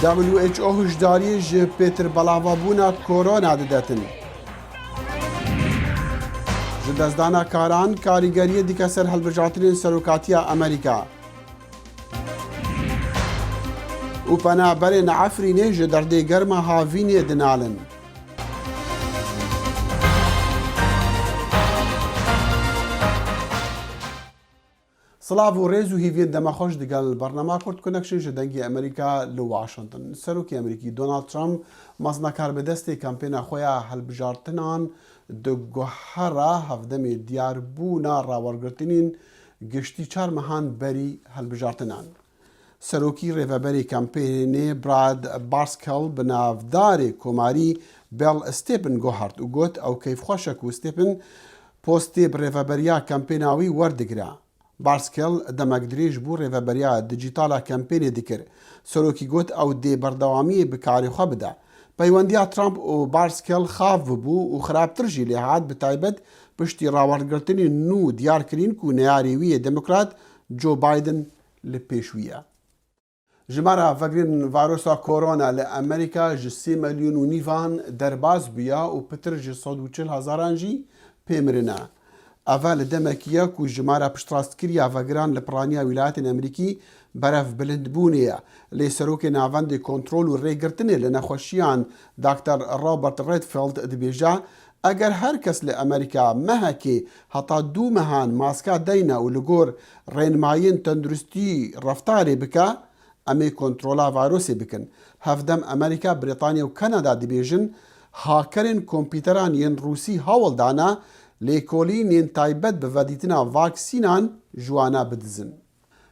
WHO هشداری ji pêtir belavabûna korona didetin. Ji dezdana karan, karîgeriyê dike ser hilbijartinên serokatiya Amerîka. û penaberên Efrînê ji derdê germa havînê dinalin. Silav û rêz û hîviyên demaxweş digel bernama Kurd Connection ji dengê Amerîka li Washington. Serokê Amerîkî Donald Trump maznekar bi destê kampêna xwe ya hilbijartinan di guhera hevdemê diyarbûna rawergirtinên giştî 4 mehan berî hilbijartinan. Serokî rêveberê kampênê Brad Parscale bi navdarê komarî Bill Stephen guhert û got ew keyfxweşek û Stephen postê bi rêveberiya kampêna wî werdigire. Parscale demek dirêj bû rêveberiya dijîtala kampênê dikir. Serokî got ew dê berdewamiyê bi karê xwe bide. Peywendiya Trump û Parscale xav bû û xirabtir jî lê hat bi taybet piştî rawergirtinên nû diyar kirîn ku neyarê wî yê Demokrat Joe Biden li pêşwî ye. Jimara vegirên vîrusa korona li Amerîka ji 3 milyûn û nîvan derbas bûye û pitir ji 140,000 jî pê mirine. Ev li demekî ye ku jimara piştrastkiriya vegiran li piraniya Wîlayetên Amerîkî berev bilindbûnê ye. Lê serokê navendê kontrol û rêgirtinê li nexweşiyan Dr. Robert Redfield dibêje eger her kes li Amerîka mehekê heta 2 mehan maska deyne û li gor rênmayên tenduristî reftarê bike, em ê kontrola vîrusê bikin. Hevdem Amerîka, Brîtanya û Kanada dibêjin hakerên kompîteran yên Rûsî hewl dane lêkolînên taybet bi vedîtina vaksînan ji wan bidizin.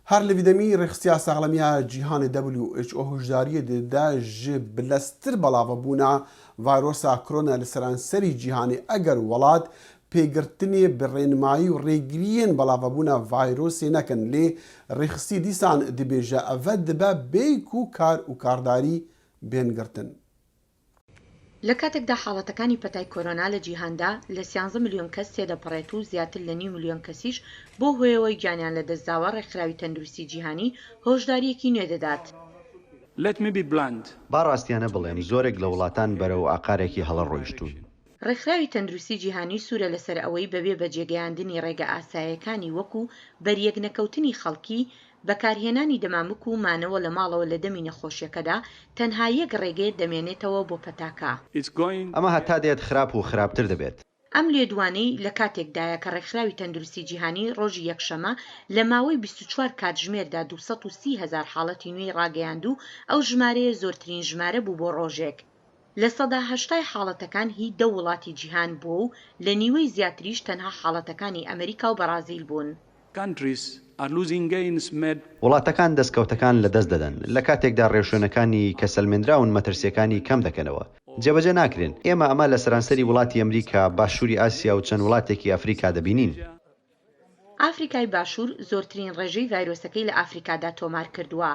Her li vî demî Rêxistiya Saxlamiya Cîhanê WHO hişdariyê dide ji bileztir belavebûna vîrusa korona li seranserî cîhanê eger welat pêgirtinê bi rênmayî û rêgiriyên belavebûna vîrusê nekin. Lê Rêxistî dîsan dibêje ev dibe bêy ku kar û kardarî bên girtin. لە کاتێکدا حاڵەتەکانی پەتای کۆرۆنا لە جیهاندا لە 13 ملیۆن کەس تێدەپەڕێت و زیاتر لە 9 ملیۆن کەسیش بۆ هۆیەوەی گیانیان لە دەستداوە ڕێکخراوی تەندروستی جیهانی هۆشداریەکی نوێ دەدات. با ڕاستیانە بڵێم زۆرێک لە وڵاتان بەرەو ئاقارێکی هەڵەڕۆیشتوون. ڕێکخراوی تەندروستی جیهانی سوورە لەسەر ئەوەی بەبێ بەجێگەیاندنی ڕێگە ئاساییەکانی وەکو بەریەک نەکەوتنی خەڵکی، بەکارهێنانی دەمامک و مانەوە لە ماڵەوە لە دەمی نەخۆشیەکەدا تەنها یەک ڕێگەیە دەمێنێتەوە بۆ پەتاکە. ئەمە هەتا دێت خراپ و خراپتر دەبێت. ئەم لێدوانەی لە کاتێکدایە کە ڕێکخراوی تەندروستی جیهانی ڕۆژی یەکشەمە لە ماوەی 24 کاتژمێردا 230,000 حاڵەتی نوێی ڕاگەیاند و ئەو ژمارەیە زۆرترین ژمارە بوو بۆ ڕۆژێک. لە 80% حاڵەتەکان هی 10 وڵاتی جیهان بوو و لە نیوەی زیاتریش تەنها حاڵەتەکانی ئەمریکا و بەرازیل بوون. وڵاتەکان دەستکەوتەکان لە دەست دەدەن لە کاتێکدا ڕێوشوێنەکانی کەسەلمێنراون مەترسیەکانی کەم دەکەنەوە. جێبەجێ ناکرێن ئێمە ئەمە لە سەرانسەری وڵاتی ئەمریکا، باشووری ئاسیا و چەند وڵاتێکی ئەفریقا دەبینین. ئافریکای باشوور زۆرترین ڕێژەی ڤایرۆسەکەی لە ئافریکادا تۆمار کردووە.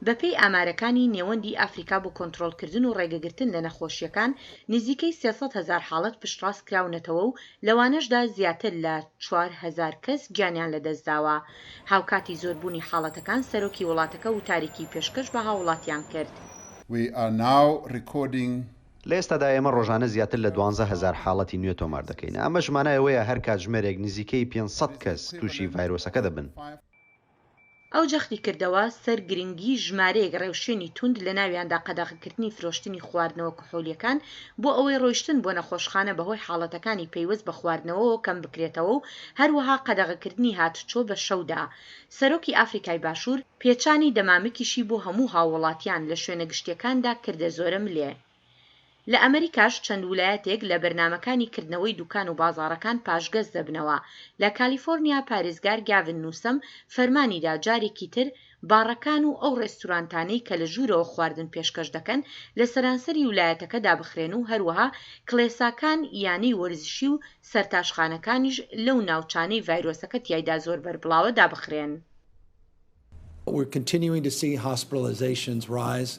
بەپێی ئامارەکانی نێوەندی ئافریکا بۆ کۆنتڕۆڵکردن و ڕێگەگرتن لە نەخۆشیەکان نزیکەی 300,000 حاڵەت پشتڕاست کراونەتەوە و لەوانەشدا زیاتر لە 4,000 کەس گیانیان لەدەستداوە. هاوکاتی زۆربوونی حاڵەتەکان سەرۆکی وڵاتەکە و تاریکی پێشکەش بە هاوڵاتیان کرد. لە ئێستادا ئێمە ڕۆژانە زیاتر لە 12,000 حاڵەتی نوێ تۆمار دەکەین. ئەمە ژمانایەوەیە هەر کاتژمێرێک نزیکەی 500 کەس تووشی ڤایرۆسەکە دەبن. ئەو جەختی کردەوە سەر گرنگی ژمارەیەک ڕێوشێنی توند لە ناویاندا قەدەغەکردنی فرۆشتنی خواردنەوە کحولیەکان بۆ ئەوەی ڕۆیشتن بۆ نەخۆشخانە بەهۆی حاڵەتەکانی پەیوەست بە خواردنەوەوە کەم بکرێتەوە و هەروەها قەدەغەکردنی هاتوچۆ بە شەودا. سەرۆکی ئافریکای باشوور پێچانی دەمامکیشی بۆ هەموو هاوڵاتیان لە شوێنە گشتیەکاندا کردە زۆرە ملێ. لە ئەمریکاش چەند ویلایەتێک لە بەرنامەکانی کردنەوەی دوکان و بازاڕەکان پاشگەز دەبنەوە. لە کالیفۆرنیا پارێزگار گاڤن نووسەم فەرمانیدا جارێکی تر باڕەکان و ئەو ڕێستورانتانەی کە لە ژوورەوە خواردن پێشکەش دەکەن لە سەرانسەری ویلایەتەکە دابخرێن و هەروەها کڵێساکان یانەی وەرزشی و سەرتاشخانەکانیش لەو ناوچانەی ڤایرۆسەکە تیایدا زۆر بەربڵاوە دابخرێن.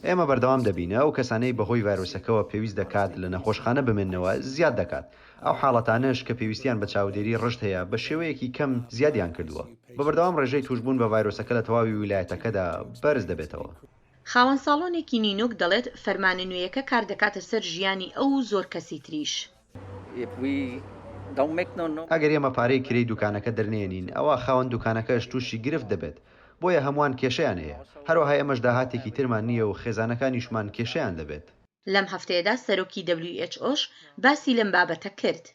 ئێمە بەردەوام دەبینە ئەو کەسانەی بەهۆی ڤایرۆسەکەەوە پێویست دەکات لە نەخۆشخانە بمێنەوە زیاد دەکات. ئەو حاڵەتانەش کە پێویستیان بە چاودێری ڕشت هەیە بە شێوەیەکی کەم زیادیان کردووە. بە بەردەوام ڕێژەی توشبوون بە ڤایرۆسەکە لە تەواوی ویلایەتەکەدا بەرز دەبێتەوە. خاوەن ساڵۆنێکی نینۆک دەڵێت فەرمانە نوێیەکە کار دەکاتە سەر ژیانی ئەو و زۆر کەسی تریش. ئەگەر ئێمە پارەی کرێی دوکانەکە دەرنێنین ئەوە خاوەن دوکانەکەش تووشی گرفت دەبێت، بۆیە هەمووان کێشەیان هەیە. هەروەها ئێمەش داهاتێکی ترمان نییە و خێزانەکانیشمان کێشەیان دەبێت. لەم هەفتەیەدا سەرۆکی WHOش باسی لەم بابەتە کرد.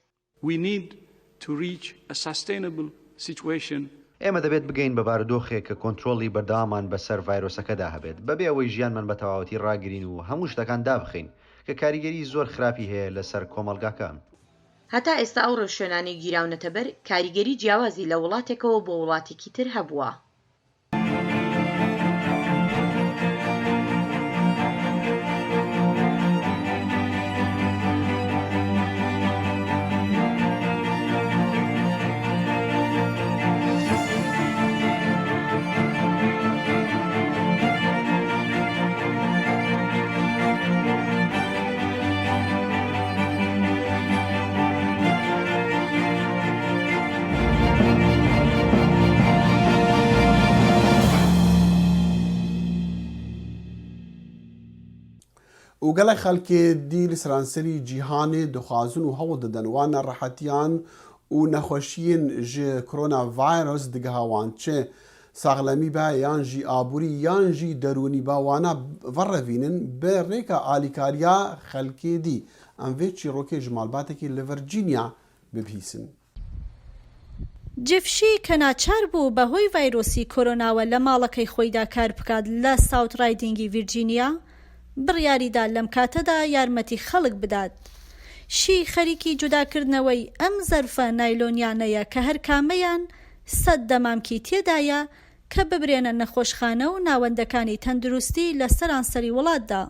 ئێمە دەبێت بگەین بە بارودۆخێک کە کۆنتترۆڵی بەرداوامان بەسەر ڤایرۆسەکەدا هەبێت بەبێ ئەوەی ژیانمان بە تەواوەتی ڕاگرین و هەموو شتەکان دابخین کە کاریگەری زۆر خراپی هەیە لەسەر کۆمەڵگاکان. هەتا ئێستا ئەو ڕێوشوێنانەی گیراونەتە بەر کاریگەری جیاوازی لە وڵاتێکەوە بۆ وڵاتێکی تر هەبووە. و گەلێک خەڵکێ دی لە سەرانسەری جیهانێ دخوازن و هەوڵ دەدەن وانە ڕەحەتیان و نەخۆشیین ژێ کۆرۆنا ڤایرۆس دگەهاوان چێ ساغلەمی بە یان ژی ئابووری یان ژی دەرونی باوانە ڤەڕەڤینن بە ڕێکە ئالیکاریا خەلکێ دی ئەم vê çîrokê ji malbatekî li Virginia bibîsin. جفشی کە ناچار بوو بەهۆی ڤایرۆسی کۆرۆناوە لە ماڵەکەی خۆیدا کار بکات لە ساوت ڕایدینگی ڤیرجینیا بڕیاریدا لەم کاتەدا یارمەتی خەڵک بدات. شی خەریکی جوداکردنەوەی ئەم زەرفە نایلۆنیانەیە کە هەر کامەیان 100 دەمامکی تێدایە کە ببرێنە نەخۆشخانە و ناوەندەکانی تەندروستی لە سەرانسەری وڵاتدا.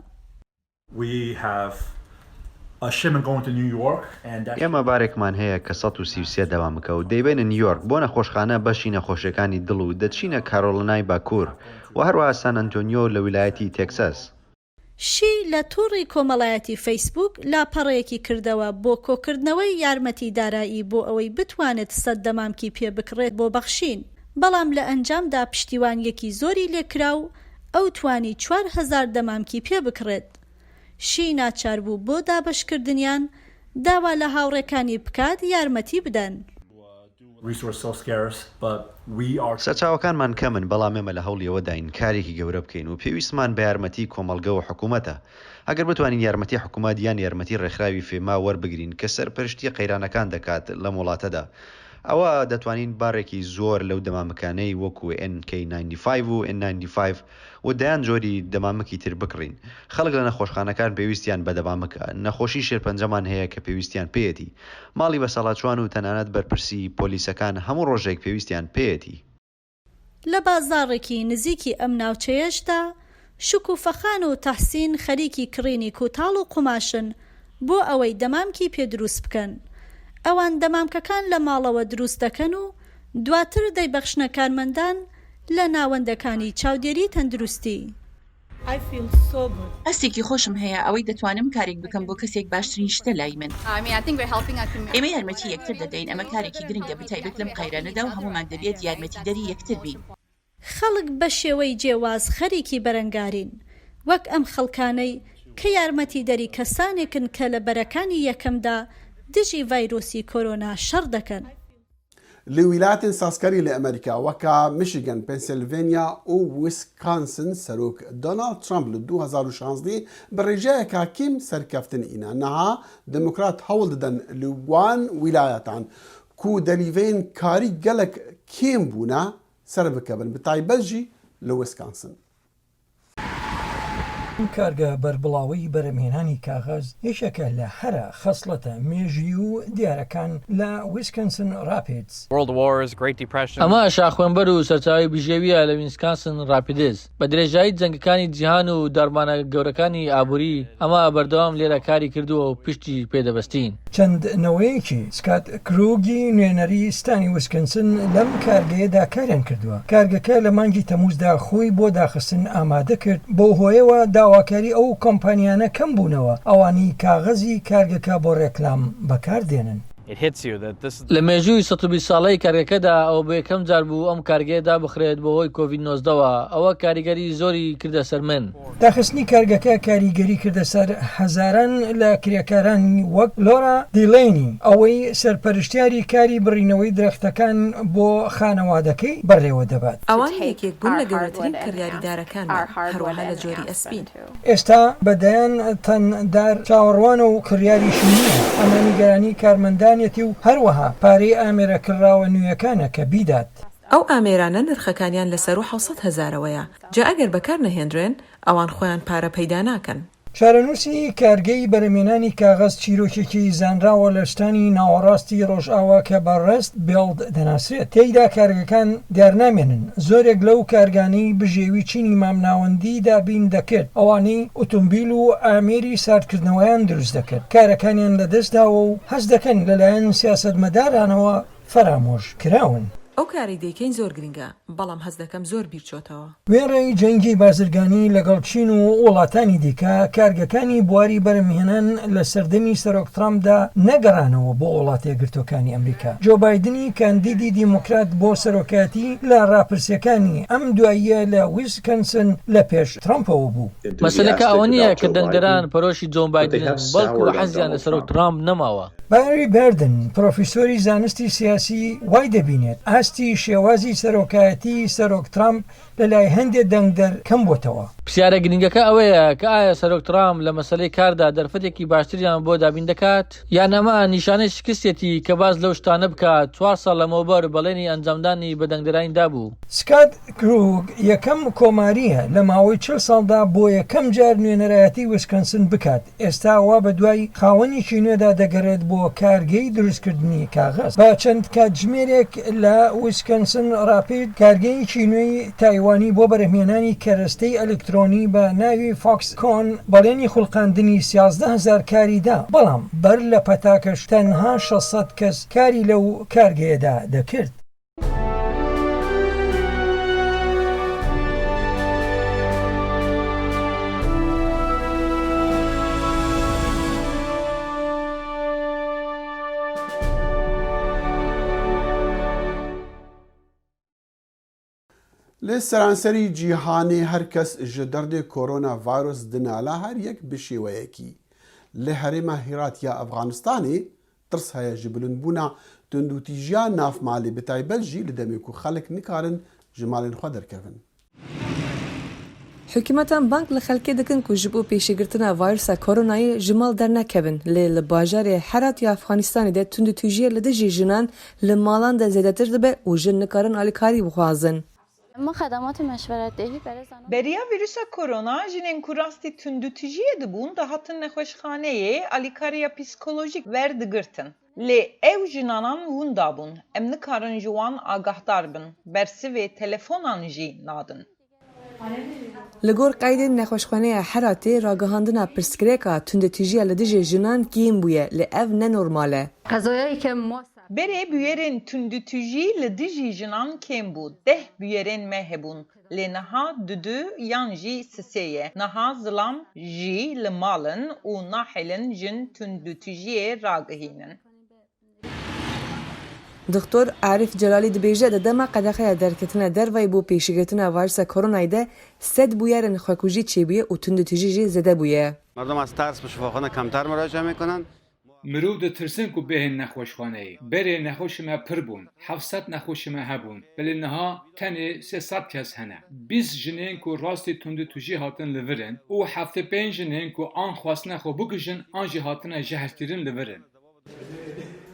ئێمە بارێکمان هەیە کە 133 دەوامکە و دەیبێنە نیویۆرک بۆ نەخۆشخانە بەشی نەخۆشیەکانی دڵ و دەچینە کارۆلنای باکوور و هەروەها سان ئەنتۆنیۆ لە ویلایەتی تێکساس. شی لە تووڕی کۆمەڵایەتی فەیسبوک لاپەڕەیەکی کردەوە بۆ کۆکردنەوەی یارمەتی دارایی بۆ ئەوەی بتوانێت 100 دەمامکی پێ بکڕێت بۆ بەخشین، بەڵام لە ئەنجامدا پشتیوانیەکی زۆری لێکرا و ئەو توانی 4000 دەمامکی پێ بکڕێت. شی ناچار بوو بۆ دابەشکردنیان داوا لە هاوڕێکانی بکات یارمەتی بدەن. سەرچاوەکانمان کەمن بەڵام ئێمە لە هەوڵیەوە داین کارێکی گەورە بکەین و پێویستمان بە یارمەتی کۆمەڵگە و حکوومەتە. ئەگەر بتوانین یارمەتی حکوومەت یان یارمەتی ڕێکخراوی فێما وەربگرین کە سەرپەرشتی قەیرانەکان دەکات لە وڵاتەدا، ئەوە دەتوانین بارێکی زۆر لەو دەمامەکانەی وەکو NK95 و N95 و دایان جۆری دەمامکی تر بکڕین. خەڵک لە نەخۆشخانەکان پێویستیان بە دەمامکە، نەخۆشی شێرپەنجەمان هەیە کە پێویستیان پێیەتی، ماڵی بەسەڵاتچوان و تەنانەت بەرپرسی پۆلیسەکان هەموو ڕۆژێک پێویستیان پێیەتی. لە بازاڕێکی نزیکی ئەم ناوچەیەشدا شکوفەخان و تەحسین خەریکی کڕینی کوتاڵ و قوماشن بۆ ئەوەی دەمامکی پێ دروست بکەن. ئەوان دەمامکەکان لە ماڵەوە دروست دەکەن و دواتر دەیبەخشنە کارمەندان لە ناوەندەکانی چاودێری تەندروستی. هەستێکی خۆشم هەیە ئەوەی دەتوانم کارێک بکەم بۆ کەسێک باشترین شتە لای من. ئێمە یارمەتی یەکتر دەدەین، ئەمە کارێکی گرنگە بەتایبەت لەم قەیرانەدا و هەمومان دەبێت یارمەتی دەری یەکتر بین. خەڵک بە شێوەی جێواز خەریکی بەرەنگارین، وەک ئەم خەڵکانەی کە یارمەتی دەری کەسانێکن کە لە بەرەکانی یەکەمدا دژی ڤایرۆسی کۆرۆنا شەڕ دەکەن. لە ویلایەتên سازکاری لە ئەمریکا وەکە میشیگەن، پێنسیلڤێنیا و ویسکانسن سەرۆک دۆناڵد ترامپ لە 2016 بە ڕێژەیەکە کیم سەرکەفتن ئینە نەها دموکرات هەوڵ دەدەن لە وان ویلایەتان کو دەریڤین کاری گەلک کێم بوونە سەر بکەبن بەتایبەت ژی لە ویسکانسن. کارگە بەربڵاوی بەرەمهێنانی کاغەز یەکێکە لە هەرە خەسڵەتە مێژی و دیارەکان لە ویسکانسن ڕاپیدز. ئەمە شاخوێنبەر و سەرچاوی بژێویە لە ویسکانسن ڕاپیدز بە درێژایی جەنگەکانی جیهان و دەرمانە گەورەکانی ئابووری ئەمە بەردەوام لێرە کاری کردووە و پشتی پێدەبەستین. چەندنەوەیەکی سکات کروگی نوێنەری ستانی ویسکانسن لەم کارگەیەدا کاریان کردووە. کارگەکە لە مانگی تەمووزدا خۆی بۆ داخستن ئامادە کرد بۆ هۆیەوە داواکاری ئەو کۆمپانیانە کەم بوونەوە ئەوانی کاغەزی کارگەکە بۆ ڕێکلام بەکاردێنن. لە مێژووی 120 ساڵەی کارگەکەدا ئەو بە یەکەم جار بوو ئەم کارگەیەدا بخرێت بەهۆی کۆڤید-19ەوە ئەوە کاریگەری زۆری کردە سەر من. داخستنی کارگەکە کاریگەری کردە سەر هەزاران لە کرێکارانی وەک لۆرا دیلێنی ئەوەی سەرپەرشتیاری کاری بڕینەوەی درەختەکان بۆ خانەوادەکەی بەڕێوە دەبات. ئەوان یەکێک بوون لە گەورەترین کڕیاریدارەکان هەروەها لە جۆری ئەسپین. ئێستا بەدایان تەندار چاوەڕوانە و کڕیاریشی نییە ئەمە نیگەرانی کارمەندانێتی و هەروەها پارەی ئامێرە کراوە نوێیەکانە کە بیدات. ئەو ئامێرانە نرخەکانیان لەسەر 700,000ەوەیە جا ئەگەر بەکار نەهێنرێن ئەوان خۆیان پارە پەیدا ناکەن. شارەنووسی کارگەی بەرەمێنانی کاغەز چیرۆکێکی زانراوە لە شتانی ناوەڕاستی ڕۆژئاوا کە بە ڕست بێڵد دەناسرێت تێیدا کارگەکان دیارنامێنن زۆرێک لەو کارگانەی بژێوی چینی مامناوەندی دابین دەکرد ئەوانەی ئۆتۆمبیل و ئامێری ساردکردنەوەیان دروست دەکرد کارەکانیان لەدەستداوە و هەز دەکەن لەلایەن سیاسەتمەدارانەوە فەرامۆژ کراون. ئەو کاری دەیکەین زۆر گرنگە بەڵام هەز دەکەم زۆر بیرچۆتەوە. وێڕێی جەنگی بازرگانی لەگەڵ چین و وڵاتانی دیکە کارگەکانی بواری بەرەمهێنان لە سەردەمی سەرۆک ترامپدا نەگەڕانەوە بۆ وڵاتە یەکگرتوەکانی ئەمریکا. جۆ بایدنی کاندیدی دیموکرات بۆ سەرۆکاتی لە ڕاپرسیەکانی ئەم دواییە لە ویسکەنسن لە پێش ترامپەوە بوو. مەسەلەکە ئەوە نییە کە دەنگدەران پەرۆشی جۆ بایدن بەڵکو حەزیان لە سەرۆک ترامپ نەماوە. باری بردن پرۆفیسۆری زانستی سیاسی وای دەبینێت ئاستی شێوازی سەرۆکایەتی سەرۆک ترامپ لەلای هەندێک دەنگدەر کەم بۆتەوە. پرسیارە گرنگەکە ئەوەیە کە ئایا سەرۆک ترامپ لە مەسەلەی کاردا دەرفەتێکی باشتریان بۆ دابین دەکات یان ئەمە نیشانەی شکستێتی کە باز لەو شتانە بکات 4 ساڵ لەمەوبەر بەڵێنی ئەنجامدانی بە دەنگدەرانیدا بوو. سکات کروگ یەکەم کۆماریە لە ماوەی 40 ساڵدا بۆ یەکەم جار نوێنەرایەتی ویسکەنسن بکات ئێستا وا بە دوای خاوەنیی نوێدا دەگەڕێت بۆ کارگەی دروستکردنی کاغەز با چەند کاتژمێرێک لە ویسکەنسن ڕاپید کارگەیەکی نوێی تایوانی بۆ بەرهمێنانی کەرەستەی ئەلکترۆنی بە ناوی فۆکس کۆن بەڵێنی خوڵقاندنی 11,000 کاریدا بەڵام بەر لە پەتاکەش تەنها 600 کەس کاری لەو کارگەیەدا دەکرد. لێ سەرانسەری جیهانی هەرکەس ji derdê korona virus dinala her yek bi şêweyekî. Lê herêma Hêrat ya Efxanistanê tirs heye ji bilindbûna tundûtîjiya navmalê bi taybet jî li demê ku xelek nikarin ji malên xwe derkevin. حکوومەتان بانک لە خەڵکێ دەکەن و ji بۆ pêşîgirtina vîrusa koronayê ji mal dernekevin lê li bajarê Herat ya Efxanistanê de tundûtîjiya li dijî jinan li malan de zêdetir dibe û jin nikarin alîkarî bixwazin. Beriya vîrusa korona jinên ku rastî tundûtijiyê dibûn dihatin nexweşxaneyê alîkariya psîkolojîk werdigirtin. Lê ew jinanan hûn dabûn. Em nikarin ji wan agahdar bin. Bersivê telefonan jî nadin. Li gor qeydên nexweşxaneya Heratê ragihandina pirsgirêka tundûtijiya li dijî jinan kîn bûye lê ev nenormal e. Berê bûyerên tundûtijî li dijî jinan kêm bû. 10 bûyerên me hebûn. Lê niha du yan jî sisê ye. Niha zilam jî li malin û nahêlin jin tundûtijiyê ragihînin. Doktor Arif Celalî dibêje di dema qedexeya derketina dervayê bû pêşîgirtina vîrusa koronayê de 100 bûyerên xwekûjî çêbûye û tundûtijî jî zêde bûye. مردم از ترس به شفاخانه کمتر مراجعه میکنن. مرو دترسن کو بهن نخوشخانه بره نخوش ما پر بون 700 نخوش ما هبون بل نها تنه 300 کس هنه 20 جنین کو راستی تند توجی هاتن لورن او 75 جنین کو آن خواستن خو بگژن آن جی هاتن جهرکرین لورن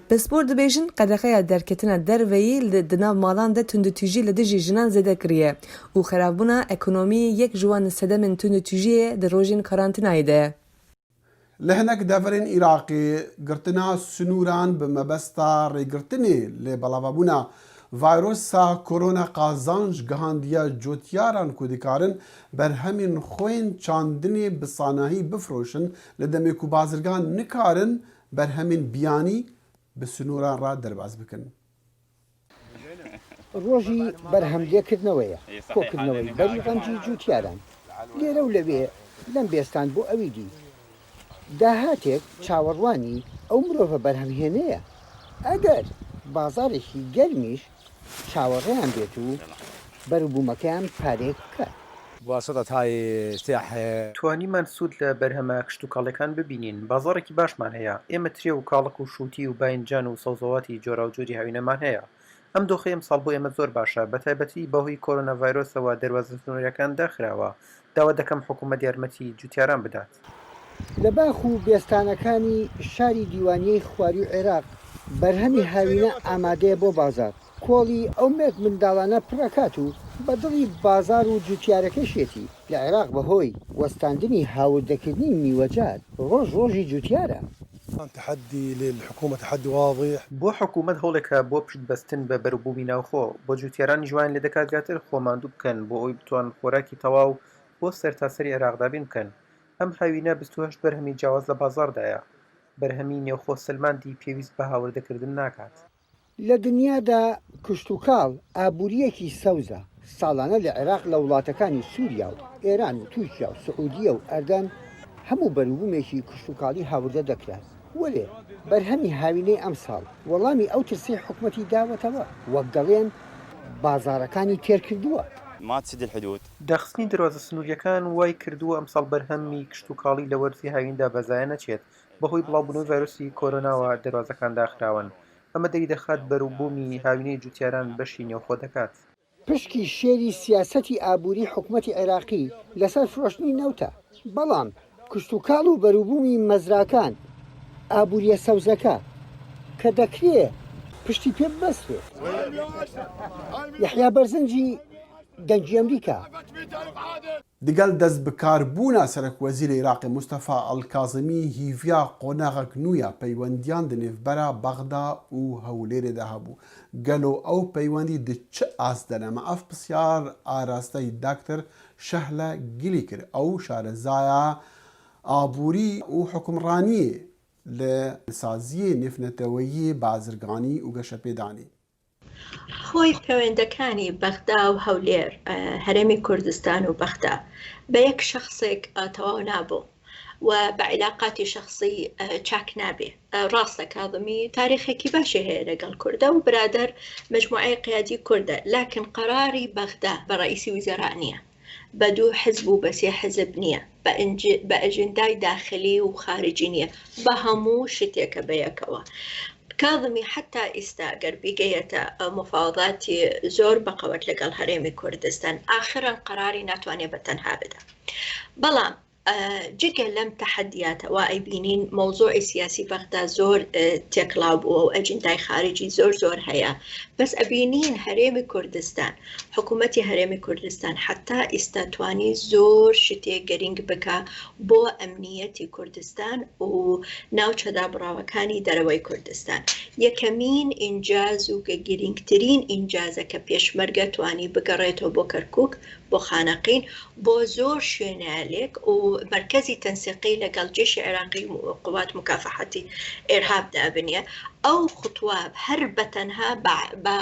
Pispor dibêjin qedexeya derketina derveyî li di nav malan de tundûtijî li dijî jinan zêde kiriye û xerabbûna ekonomiyê yek ji wan sedemên tundûtijiyê di rojên karantinayê de ye. Li hinek deverên Iraqê girtina sunûran bi mebesta rêgirtinê lê belavebûna vîrusa korona qazanj gihandiya cotyaran ku dikarin berhemên xwên çandinê bi sanahî bifroşin li demê ku bazirgan nikarin berhemên biyanî bi sunûran ra derbas bikin. ڕۆژی بەرهەملێکردنەوەیە کۆکردنەوەی بەری غەمجی جووتیاران لێرە و لەوێ لەم بێستان بۆ ئەوی دی داهاتێک چاوەڕوانی ئەو مرۆڤە بەرهەمهێنەیە ئەگەر بازارێکی گەرمیش چاوەڕێیان بێت و بەروبوومەکەیان پارێک بکات. بواسطة هاي السياحة توانیمان سوود لە بەرهەمە کشت و کاڵەکان ببینین. بازارێکی باشمان هەیە. ئێمە ترێ و کاڵک و شووتی و باینجان و سەوزەواتی جۆرە و جۆری هاوینەمان هەیە. ئەم دۆخی ئەم ساڵ بۆ ئێمە زۆر باشە، بە تایبەتی بەهۆی کۆرۆنا ڤایرۆسەوە دەواازە سنووریەکان داخراوە. داوا دەکەم حکوومەت یارمەتی جوتیاران بدات. لە باخ و بێستانەکانی شاری دیوانیەی خواری و عێراق بەرهەمی هاوینە ئامادەیە بۆ بازار. کۆڵی ئەو مێرد منداڵانە پڕەکات و بەدڵی بازار و جوتیارەکەشێتی. لە عێراق بەهۆی وەستاندنی هاوردەکردنی میوەجات ڕۆژ ڕۆژی جوتیارە. تحدي للحكومة تحدي واضح. بۆ حکوومەت هەوڵێکە بۆ پشت بەستن بە بەروبوومی ناوخۆ بۆ جوتیارانی جوان لە دەکات زیاتر خۆماندوو بکەن بۆ ئەوی بتوان خۆراکی تەواو بۆ سەرتاسەری عێراقدابین بکەن. ئەم هاوینە 28 بەرهەمی جیاواز لە بازاردایە. بەرهەمی نێوخۆ سلماندی پێویست بە هاوردەکردن ناکات. لە دنیادا کشت و کاڵ ئابوووریەکی سەوزە. ساڵانە لە عێراق لە وڵاتەکانی سووریا و ئێران و تورکیا و سعودیە و ئەردەن هەموو بەروبوومێکی کشت و کاڵی هاوردە دەکرات. وەلێ بەرهەمی هاوینەی ئەم ساڵ وەڵامی ئەو ترسی حکوومەتی داوەتەوە وەک دەڵێن بازارەکانی تێرکردووە. دەخستنی دەواازە سنووریەکان وای کردووە ئەمساڵ بەرهەمی کشت و کاڵی لە وەرزی هاویندا بەزایە نەچێت بەهۆی بڵاوبوونەوەی ڤایرۆسی کۆرۆناوە دەواازەکان داخراون. ئەمە دەری دەخات بەروبوومی هاوینەی جوتیاران بەشی نێوخۆ دەکات. پشکی شێری سیاسەتی ئابووری حکوومەتی عێراقی لەسەر فرۆشتنی نەوتە، بەڵام کشت و کاڵ و بەروبوومی مەزراکان ئابووریە سەوزەکە کە دەکرێت پشتی پێ ببەستێت. یحیا بەرزنجی گەنجی ئەمریکا. دگەل دەست بکاربوونا سەرۆکوەزیری عێراقی مستەفا ئەڵکازمی هیڤیا قۆناغێک نوویە پەیوەندیان دنێڤبەرە بەغدا و هەولێرێدا هەبوو. گەلۆ ئەو پەیوەندی چ ئاسدەنەمە ئەف پرسیار ئاراستەی داکتەر شەهلە گیلی کرد. ئەو شارەزایە ئابووری و حکومڕانیە لە سازیە نێفنەتەوەیی بازرگانی و گەشەپێدانی. خۆی پەیوەندەکانی بەغدا و هەولێر هەرێمی کوردستان و بەغدا بە یەک شخصێک تەواو نابوو و بە عیلاقاتی شخصی چاک نابێ. ڕاستە کاظمی تاریخێکی باشی هەیە لەگەڵ کوردە و برادەر مجموعەی قیادی کوردە، لاکن قەراری بەغدا بە ڕئیسی ویزەرا نییە، بە دوو حزب و بە سێ حزب نییە، بە ئەجندای داخلی و خارجی نییە، بە هەموو شتێکە بەیەکەوە. کاظمی حتا ئێستا گەر بیگەیەتە مفاوضاتی زۆر بەقەوەت لەگەڵ هەرێمی کوردستان ئاخرن قەراری ناتوانێت بە تەنها بدە. بەڵام جگە لەم تەحەدیاتەوە ئەیبینین مەوزوعی سیاسی بەغدا زۆر تێکڵاو بووە و ئەجندای خارجی زۆر هەیە، بەس ئەبینین هەرێمی کوردستان حکوومەتی هەرێمی کوردستان حتا ئێستا توانی زۆر شتێک گەرنگ بکە بۆ ئەمنیەتی کوردستان و ناوچەدا بڕاوەکانی دەرەوەی کوردستان. یەکەمین ئینجاز و گرنگترین ئینجازە کە پێشمەرگە توانی بگەڕێتەوە بۆ کەرکووک، بۆ خانەقین، بۆ زۆر شوێنەیەک و مرکزی تەنسیقی لەگەڵ جێشی عێراقی و قوات مکافحەتی ئێرهاب دابنیە. ئەو خوتوە هەر بەتەنها بە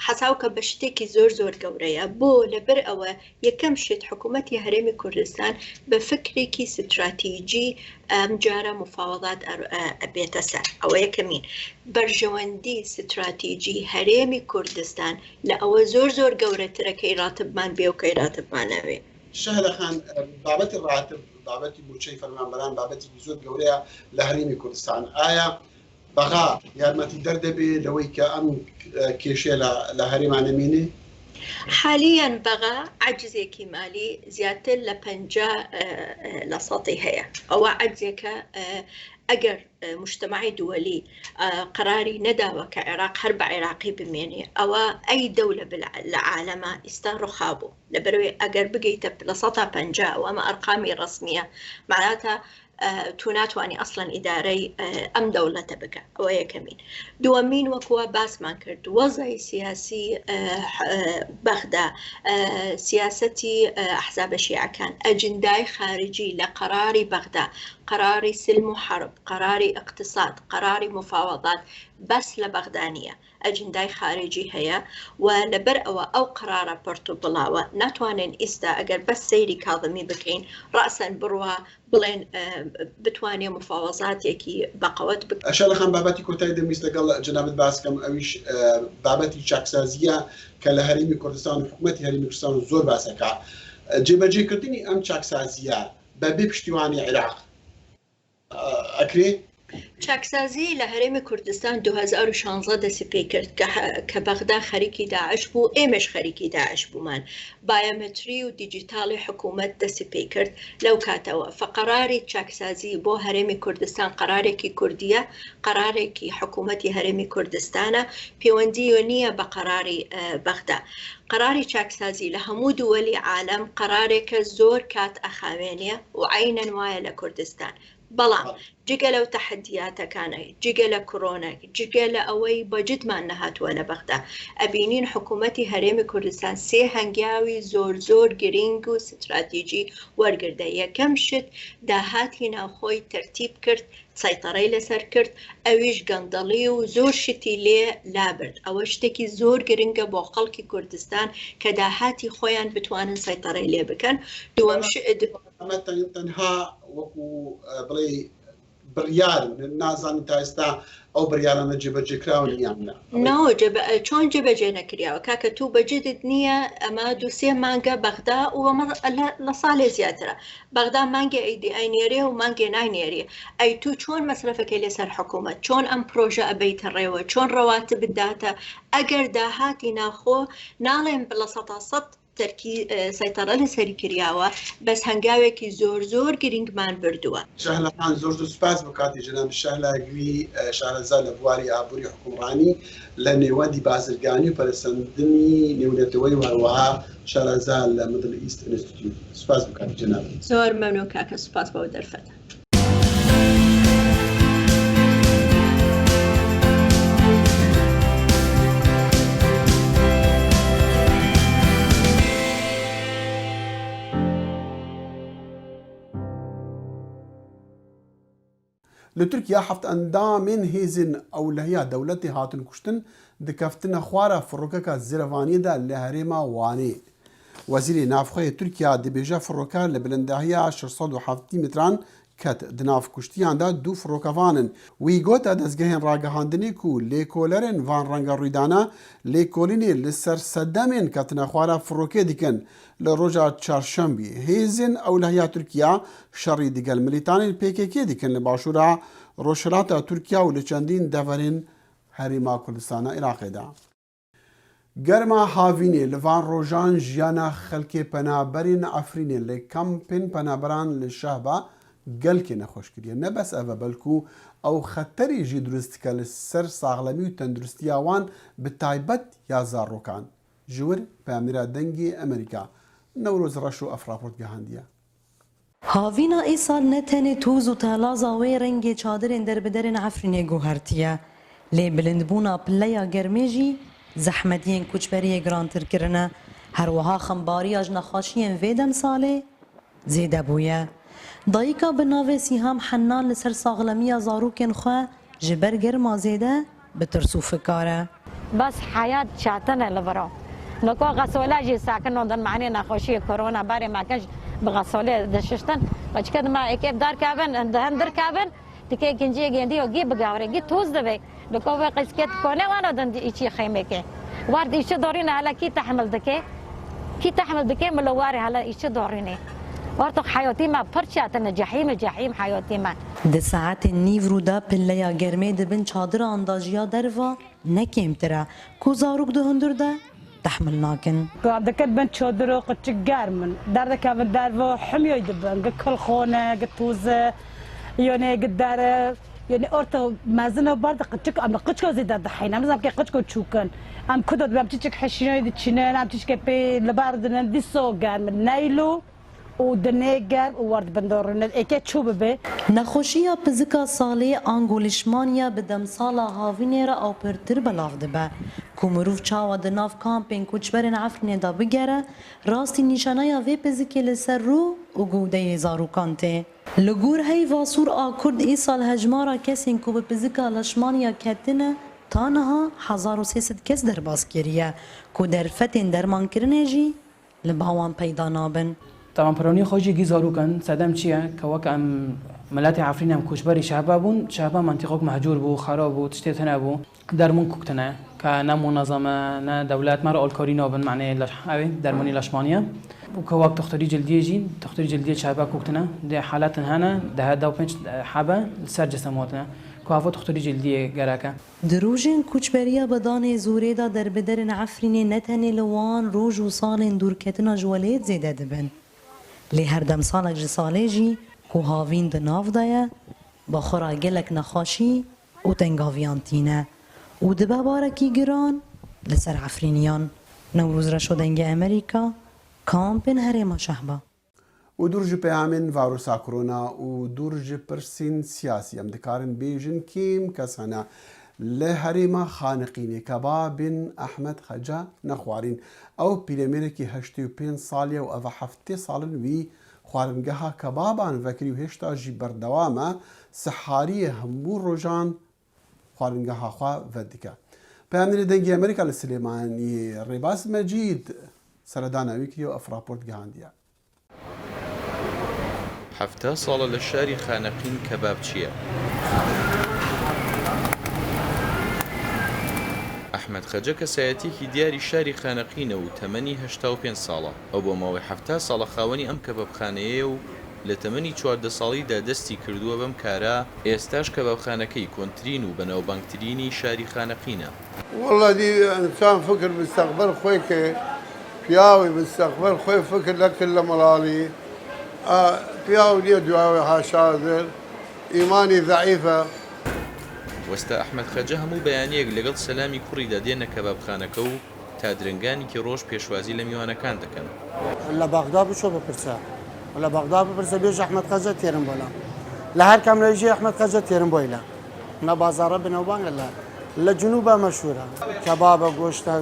حەساوکە بە شتێکی زۆر گەورەیە بۆ لەبەر ئەوە یەکەم شت حکوومەتی هەرێمی کوردستان بە فکرێکی ستراتیجی ئەم جارە مفاوضات ئەبێتە سەر. ئەوە یەکەمین بەرژەوەندی ستراتیجی هەرێمی کوردستان لە ئەوە زۆر گەورەترەکەی ڕاتبمان بێ و کەی ڕاتبمان نەوێ. شەهلە خان بابەتی ڕاتب بابەتی بودجەی فەرمانبەران بابەتی زۆر گەورەیە لە هەرێمی کوردستان. ئایا بەغا یارمەتی دەردەبێ لەوەی کە ئەم کێشەیە لە هەرێمانە مینێ؟ حالیان بەغا عەجزێکی مالی زیاتر لە 50% هەیە. ئەوە عەجزێکە ئەگەر مجتمعی دووەلی قەراری نەداوە کە عێراق هەر بە عێراقی بمێنێ، ئەوە ئەی دەولە لە عالەمە ئێستا ڕووخابوو لەبەرەوەی ئەگەر بگەیتە لە 150 و ئەمە ئەرقامی ڕسمیە معناتە تو ناتوانانی ئەسڵەن ئیدارەی ئەم دەوڵەتە بکە. ئەوە یەکەمین. دووەمین وەکووە باسمان کرد وەزعی سیاسی بەغدا، سیاسەتی ئەحزابە شیعەکان، ئەجندای خارجی لە قەراری بەغدا، قراري سلم وحرب، قراري اقتصاد، قراري مفاوضات بس لبغدانية أجنداي خارجي هي ولبر أو قرار بورتو بلاوة ناتوانين إستا أجر بس سيري كاظمي بكين رأسا بروا بلين بتواني مفاوضات يكي بقوت بك. أشار خان بابتي كوتاي دم يستقل جناب باسكم أويش بابتي شاكسازية كالهريمي كردستان وحكومتي هريمي كردستان زور باسكا جيبجي كردني أم شاكسازية بابي بشتواني عراق أكري چاکسازی لە هەرێمی کوردستان 2016 دەسی پێ کرد کە بەغدا خەریکی داعش بوو ئێمەش خەریکی داعش بوومان بایۆمەتری و دیجیتاڵی حکوومەت دەسی پێ کرد لەو کاتەوە فقراری چاکسازی بۆ هەرێمی کوردستان قرارێکی کوردیە قرارێکی حکوومەتی هەرێمی کوردستانە پەیوەندی نییە بە قراری بەغدا قراری چاکسازی لە هەموو دووەلی عالم قرارێکە زۆر کات ئەخاوێنێ و عینەن وایە لە کوردستان بەڵام جگە لەو تەحەدیاتەکانە جگە لە کۆرۆنا جگە لە ئەوەی بەجدمان نەهاتووە لە بەغدا ئەبینین حکوومەتی هەرێمی کوردستان سێ هەنگاوی زۆر گرنگ و ستراتیژی وەرگردە یەکەم شت داهاتی ناوخۆی تەرتیب کرد سەیطەرەی لەسەر کرد ئەویش گەندەڵی و زۆر شتی لێ لابرد ئەوە شتێکی زۆر گرنگە بۆ خەڵکی کوردستان کە داهاتی خۆیان بتوانن سەیطەرەی لێ بکەن دووەم تەنها وەکو بڵێ بڕیار نازانین تا ئێستا ئەو بڕیارانە جێبەجێکراون یان نا چۆن جێبەجێ نەکراوە کاکە تو بەجدت نییە ئەمە دووسێ مانگە بەغدا و لە ساڵێ زیاترە بەغدا مانگە ئەینێرێ و مانگێ ناینێریە ئەی تو چۆن مەسرفەکەی لەسەر حکوومەت چۆن ئەم پرۆژە ئەبەیتە ڕێوە چۆن ڕەواتب بداتە ئەگەر داهاتی ناخۆ ناڵێن بە 100% سەیطەرە لەسەری کراوە بەس هەنگاوێکی زۆر گرنگمان بردووە شەهلەخان زۆر سوپاس بۆ کاتی جەناب شەهلاگوی شارەزا لە بواری ئابووری حکومڕانی لە نێوەندی بازرگانی و پەرسەندنی نێونەتەوەی وهەروەها شارەزا لە میدل ئیست ئینستیتیوت سوپاس بۆ کاتی جەناب زۆر مەمنون کاکە سوپاس بۆ دەرفەتە لە تورکیا حەفت ئەندامên hêzên ewlehiya dewletê hatin kuştin di keftina xwara firokeka zîrevaniye de li herêma Wanê. Wezîrê Navxweyê Tirkiya dibêje firokar li bilindahiya 670 metran ket di nav kuştiyan de du firokevanin. Wî got dezgehên ragihandinê ku lêkolerên van renga rûdana lêkolînê li ser sedemên ketina xwara firokê dikin. Li roja çarşembî hêzên ewlehiya Tirkiya şerî digel milîtanên PKK dikin li başûra Rojhilata Tirkiya û li çendîn deverên Herêma Kurdistana Iraqê de. Germa havînê li van rojan jiyana xelkê penaberên Efrînê li kampên penaberan li Şehba gelkê nexweş kiriye. Ne bes ev belkû ew xeterê jî durist dike li ser saxlemî û tenduristiya wan bi taybet ya zarokan. Ji wir Peyamêra dengê Amerîka Newroz reş û ev raport gihandiye. Havîna êsal ne tenê toz û talaza wê rengê çadirên derbiderên Efrînê guhertiye. Lê bilindbûna pilleya germê jî zehmetiyên koçberiyê girantir kirine. Herwiha xembariya ji nexweşiyên vê demsalê zêde bûye. Dayîka bi navê Sîham Hennan li ser saxlemiya zarokên xwe ji ber germa zêde bi tirs û fikar e. بس حياة شاتنا لبرا نكو غسولة جي ساكن ودن معني نخوشي كورونا باري ما كانش بغسولة دششتن باش كده ما اكيب دار كابن دهن در كابن تكي كنجي جندي وجي بغاوري جي توز دبي لكو قسكت كونه وانا دن ايشي خيمكي وارد ايش دورينا على كي تحمل دكي ملواري على ايش دوريني وارتق حياتي ما برشاتنا جحيم حياتي ما د ساعت نیورودا پلیا گرمه دبن چادر انداجیا دروا نکیمتره کو زاروک ده هندر ده تحمل ناکن دكت بن چادر قچ گرمن در که دروا حمیای دبن کل خونه گتوزه یعنی گدار یعنی ارتو مازنه برد قچک ام قچک زیاد دحین ام زم که قچک چوکن ام کدود بام چیک حشینای دچینن ام چیک په لباردن دي سو گرم نایلو ودنيجر وورد بندورن اكيد شو ببي نخوشيا بزكا صالي انغولشمانيا بدم صالا هاوينيرا او پرتر بلاف دبا کومروف چاوا د ناف کامپین کوچبرن عفرین دا بگره راستی نشانایا وی پزکی لسر رو و گوده زاروکانته لگور هی واسور آکرد ای سال هجمارا کسین کو به پزیکا لشمانیا کتنه تانها 1300 کس در باز کریه کو در فتن درمان کرنه جی لباوان پیدا نابن. طبعا پرونی خوشی گیزارو کن صدم چیه که وقت ام ملت عفرین هم کشبری شعبه بون شعبه منطقه مهجور بو خراب بو تشتیت نبو درمون کوکتنه که نه منظمه نه دولت مرا آلکاری نابن معنی درمانی لشمانیه و که وقت تختاری جلدیه جین تختاری جلدیه شعبه کوکتنه ده حالت هنه ده دو پنج حبه سر جسماتنه که هوا تختاری جلدیه گرکه دروژن کوچبریا بدان زوره دا در بدرن عفرین نتنی لوان روز و سال دور کتنا جوالید زیده دبن لی هر دم سالک جساله جی کو هاوین د ناف دایه با خورا گلک نخاشی و تنگاویان تینه و دبه بارکی گران لسر عفرینیان نوروز را شدنگ امریکا کامپن هرما شهبه و درج پیامن ویروس کرونا و درج پرسین سیاسی ام دکارن بیجن کیم کسانه لهرما خانقینی کبا بن احمد خجا نخوارین او پیرمیرکی 85 سالیه و او 7 سالن وی خوارنگەها کەبابان vekirî û hêşta jî berdewam e sihariyê hemû rojan xwaringeha xwe vedike. Peyamnêrê dengê Amerîka li Silêmaniyê Rêbas Mecîd seredana wî kiriye û ev raport gihandiye. 7 ساڵە لە شاری خانەقین کەبابچیە. ئەحمەد خەجە کەسایەتێکی دیاری شاری خانەقینە و تەمەنی 85 ساڵە ئەو بۆ ماوەی 7 ساڵە خاوەنی ئەم کەبابخانەیە و لە تەمەنی 14 ساڵیدا دەستی کردووە بەم کارە ئێستاش کەبابخانەکەی کۆنترین و بەناوبانگترینی شاری خانەقینە. والله دی ئینسان فکر مستەقبەل خۆی کرد پیاوی مستەقبەل خۆی فکر نەکرد لە مەڵاڵی پیاو نییە دواوی هاشادر ئیمانی ضعیفە. وەستا ئەحمەد خەجە هەموو بەیانیەک لەگەڵ سەلامی کوڕیدا دێنە کەبابخانەکە و تا درنگانێکی ڕۆژ پێشوازی لە میوانەکان دەکەن. لە بەغدا بچۆ بپرسە لە بەغدا بپرسە بێژ ئەحمەد خەجە تێرم بۆلا لە هەر کام لە ژێ ئەحمەد خەجە تێرم بۆیلا نە بازاڕە بنەوبانگە لە جنوبە مەشهورە کەبابە گۆشتە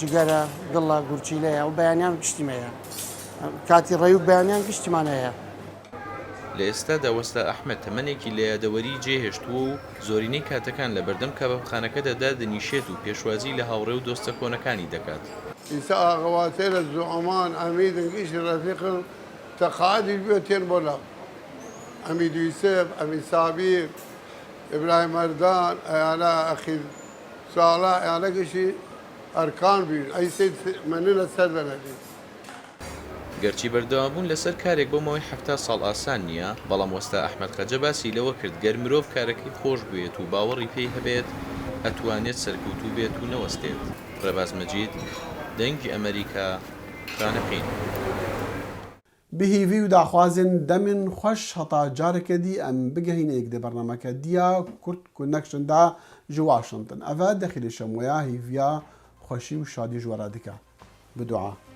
جگەرە دڵە گورچیلەیە و بەیانیان گشتیمەیە کاتی ڕێی و بەیانیان گشتیمانەیە. لە ئێستادا وەستا ئەحمەد تەمەنێکی لە یادەوەری جێهێشتووە و زۆرینەی کاتەکان لە بەردەم کەبابخانەکەدادا دەنیشێت و پێشوازی لە هاوڕێ و دۆستە کۆنەکانی دەکات. ئیسا ئاغەواتێ لە زوعەمان ئەمیدن گیشی ڕەفیقن تەقاعدی بێ تێن بۆلا ئەمید یوسف ئەمید سابیر ئیبراهیم مەردان ئەیانە ئەخیر ساڵا ئەیانە گشتی ئەرکان بین ئەیسێ منە سەر دەنەدی. گەرچی بەردەوامبوون لەسەر کارێک بۆ ماوەی 7 ساڵ ئاسان نییە بەڵام وەستا ئەحمەد خەجە باسی لەوە کرد گەر مرۆڤ کارەکەی خۆش بێت و باوەڕی پێی هەبێت ئەتوانێت سەرکەوتوو بێت و نەوەستێت. ڕێباز مەجید دەنگی ئەمریکا خانەقین. بهیوی و داخوازن دەمن خۆش هەتا جارێکە دی ئەم بگەهینە یەک دێ بەرنامەکە دیە کورد کونەکشندا ji Washington. Ev dexîlê şemwaya hîviya xweşî û şadî ji we re dike. Bi du'a.